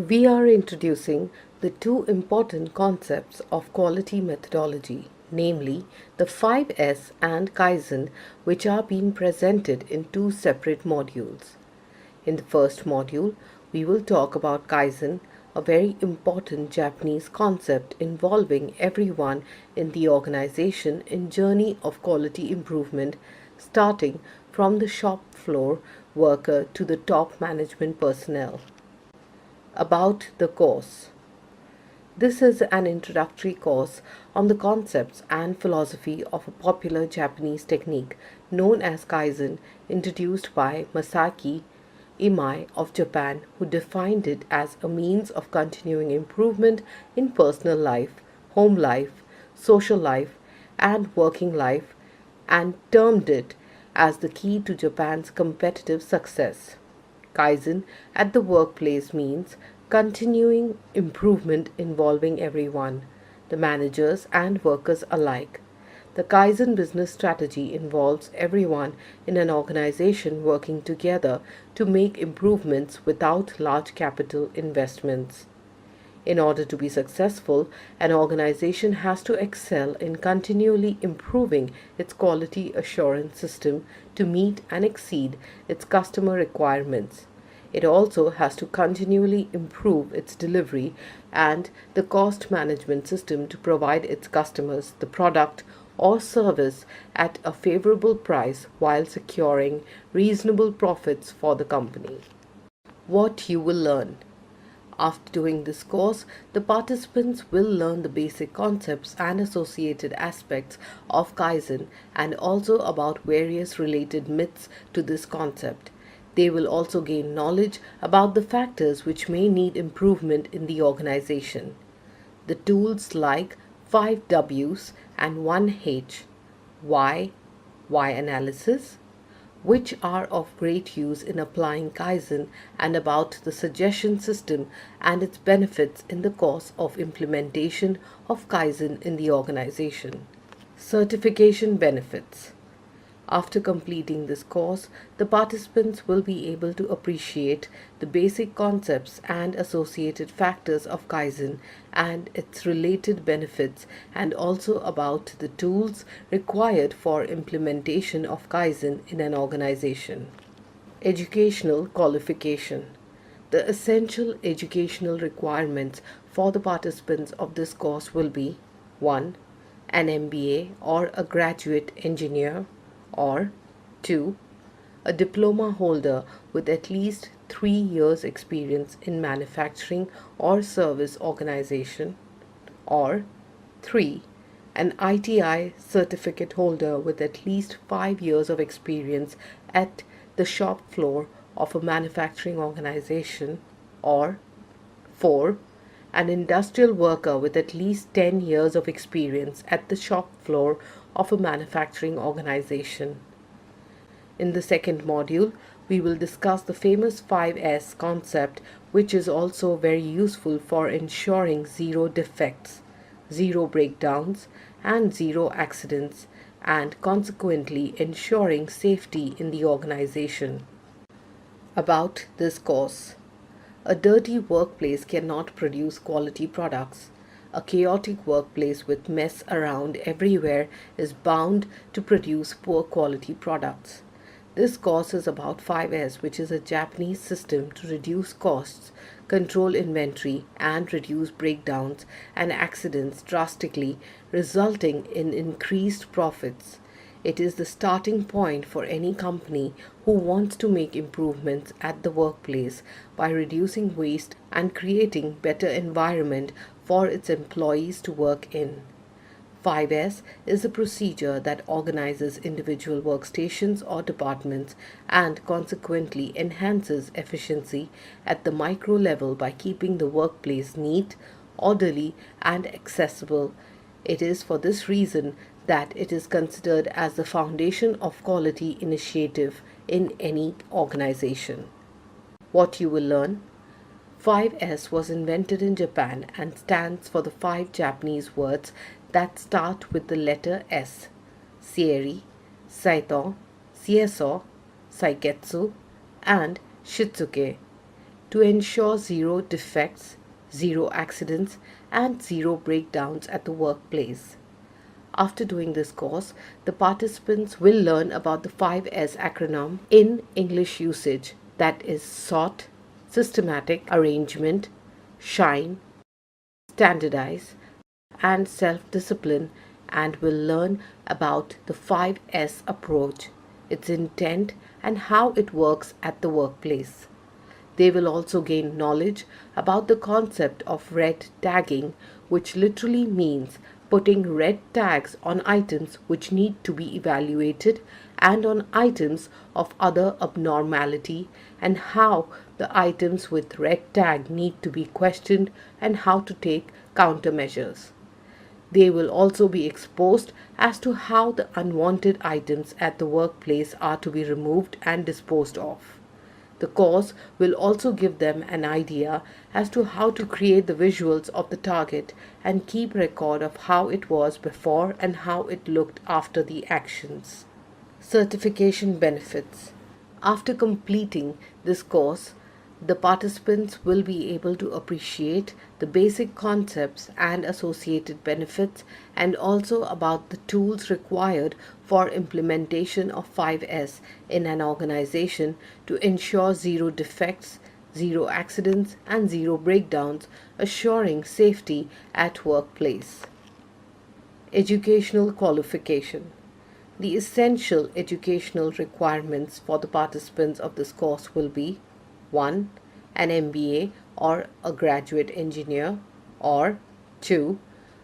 We are introducing the two important concepts of quality methodology, namely the 5S and Kaizen, which are being presented in two separate modules. In the first module, we will talk about Kaizen, a very important Japanese concept involving everyone in the organization in journey of quality improvement, starting from the shop floor worker to the top management personnel. About the course. This is an introductory course on the concepts and philosophy of a popular Japanese technique known as Kaizen, introduced by Masaki Imai of Japan, who defined it as a means of continuing improvement in personal life, home life, social life, and working life, and termed it as the key to Japan's competitive success. Kaizen at the workplace means continuing improvement involving everyone, the managers and workers alike. The Kaizen business strategy involves everyone in an organization working together to make improvements without large capital investments. In order to be successful, an organization has to excel in continually improving its quality assurance system to meet and exceed its customer requirements. It also has to continually improve its delivery and the cost management system to provide its customers the product or service at a favorable price while securing reasonable profits for the company. What you will learn. After doing this course, the participants will learn the basic concepts and associated aspects of Kaizen and also about various related myths to this concept. They will also gain knowledge about the factors which may need improvement in the organization. The tools like 5 W's and 1 H, why analysis, which are of great use in applying Kaizen, and about the suggestion system and its benefits in the course of implementation of Kaizen in the organization. Certification benefits. After completing this course, the participants will be able to appreciate the basic concepts and associated factors of Kaizen and its related benefits, and also about the tools required for implementation of Kaizen in an organization. Educational qualification. The essential educational requirements for the participants of this course will be 1. An MBA or a graduate engineer, or 2. A diploma holder with at least 3 years experience in manufacturing or service organization, or 3. An ITI certificate holder with at least 5 years of experience at the shop floor of a manufacturing organization, or 4. An industrial worker with at least 10 years of experience at the shop floor of a manufacturing organization. In the second module, we will discuss the famous 5S concept, which is also very useful for ensuring zero defects, zero breakdowns, and zero accidents, and consequently ensuring safety in the organization. About this course. A dirty workplace cannot produce quality products. A chaotic workplace with mess around everywhere is bound to produce poor quality products. This course is about 5S, which is a Japanese system to reduce costs, control inventory, and reduce breakdowns and accidents drastically, resulting in increased profits. It is the starting point for any company who wants to make improvements at the workplace by reducing waste and creating better environment for its employees to work in. 5S is a procedure that organizes individual workstations or departments and consequently enhances efficiency at the micro level by keeping the workplace neat, orderly, and accessible. It is for this reason that it is considered as the foundation of quality initiative in any organization. What you will learn. 5S was invented in Japan and stands for the 5 Japanese words that start with the letter S: Seiri, Saito, Sieso, Saiketsu, and Shitsuke. to ensure zero defects, zero accidents, and zero breakdowns at the workplace. After doing this course, the participants will learn about the 5S acronym in English usage, that is sort, systematic, arrangement, shine, standardize, and self-discipline, and will learn about the 5S approach, its intent, and how it works at the workplace. They will also gain knowledge about the concept of red tagging, which literally means putting red tags on items which need to be evaluated and on items of other abnormality, and how the items with red tag need to be questioned and how to take countermeasures. They will also be exposed as to how the unwanted items at the workplace are to be removed and disposed of. The course will also give them an idea as to how to create the visuals of the target and keep record of how it was before and how it looked after the actions. Certification benefits. After completing this course, the participants will be able to appreciate the basic concepts and associated benefits, and also about the tools required for implementation of 5S in an organization to ensure zero defects, zero accidents, and zero breakdowns, assuring safety at workplace. Educational qualification. The essential educational requirements for the participants of this course will be: 1. An MBA or a graduate engineer, or 2.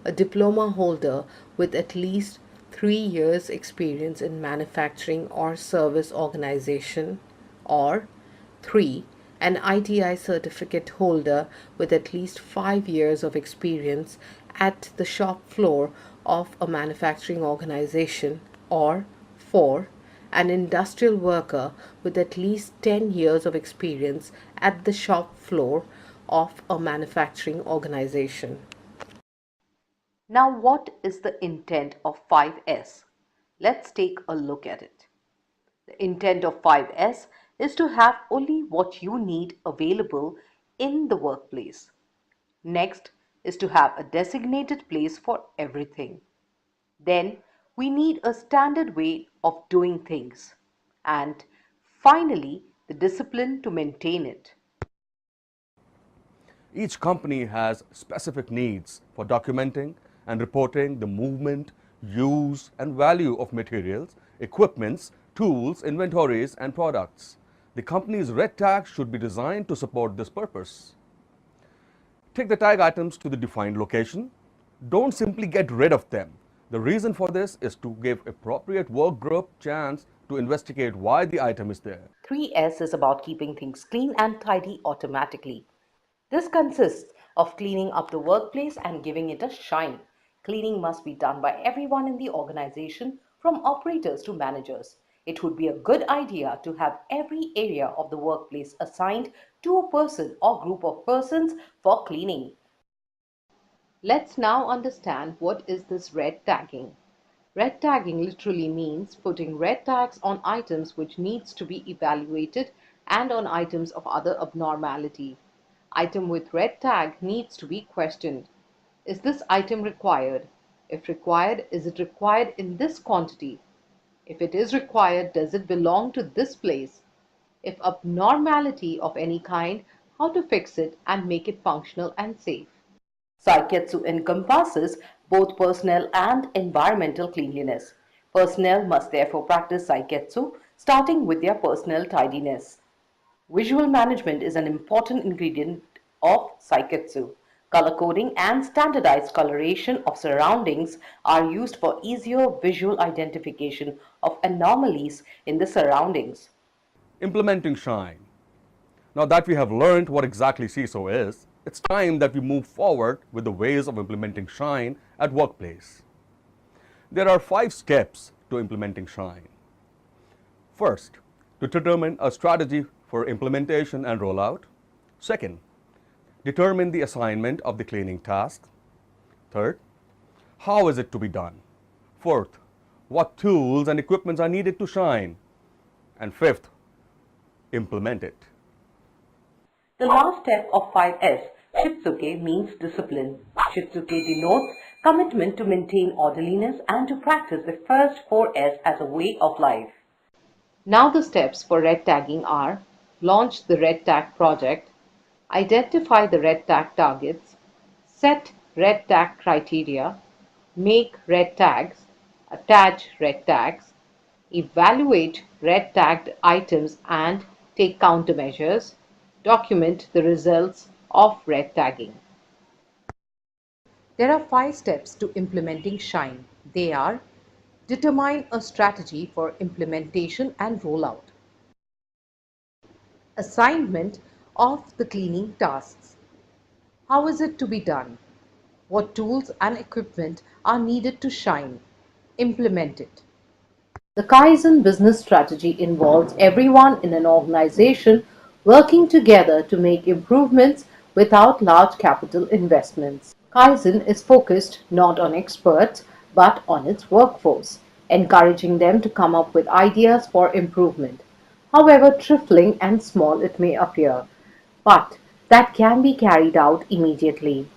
A diploma holder with at least 3 years experience in manufacturing or service organization, or 3. An ITI certificate holder with at least 5 years of experience at the shop floor of a manufacturing organization, or 4. An industrial worker with at least 10 years of experience at the shop floor of a manufacturing organization. Now, what is the intent of 5S? Let's take a look at it. The intent of 5S is to have only what you need available in the workplace. Next is to have a designated place for everything. Then we need a standard way of doing things. And finally, the discipline to maintain it. Each company has specific needs for documenting and reporting the movement, use, and value of materials, equipments, tools, inventories, and products. The company's red tag should be designed to support this purpose. Take the tag items to the defined location. Don't simply get rid of them. The reason for this is to give appropriate work group chance to investigate why the item is there. 3S is about keeping things clean and tidy automatically. This consists of cleaning up the workplace and giving it a shine. Cleaning must be done by everyone in the organization, from operators to managers. It would be a good idea to have every area of the workplace assigned to a person or group of persons for cleaning. Let's now understand what is this red tagging. Red tagging literally means putting red tags on items which needs to be evaluated and on items of other abnormality. Item with red tag needs to be questioned. Is this item required? If required, is it required in this quantity? If it is required, does it belong to this place? If abnormality of any kind, how to fix it and make it functional and safe. Saiketsu encompasses both personal and environmental cleanliness. Personnel must therefore practice Saiketsu, starting with their personal tidiness. Visual management is an important ingredient of Saiketsu. Color coding and standardized coloration of surroundings are used for easier visual identification of anomalies in the surroundings. Implementing Shine. Now that we have learned what exactly CISO is, it's time that we move forward with the ways of implementing Shine at workplace. There are 5 steps to implementing Shine. First, to determine a strategy for implementation and rollout. Second, determine the assignment of the cleaning task. Third, how is it to be done? Fourth, what tools and equipments are needed to shine? And fifth, implement it. The last step of 5S, Shitsuke, means discipline. Shitsuke denotes commitment to maintain orderliness and to practice the first 4S as a way of life. Now the steps for red tagging are: launch the red tag project, identify the red tag targets, set red tag criteria, make red tags, attach red tags, evaluate red tagged items and take countermeasures, document the results of red tagging. There are 5 steps to implementing Shine. They are: determine a strategy for implementation and rollout, assignment of the cleaning tasks. How is it to be done? What tools and equipment are needed to Shine? Implement it. The Kaizen business strategy involves everyone in an organization working together to make improvements without large capital investments. Kaizen is focused not on experts but on its workforce, encouraging them to come up with ideas for improvement. However trifling and small it may appear, but that can be carried out immediately.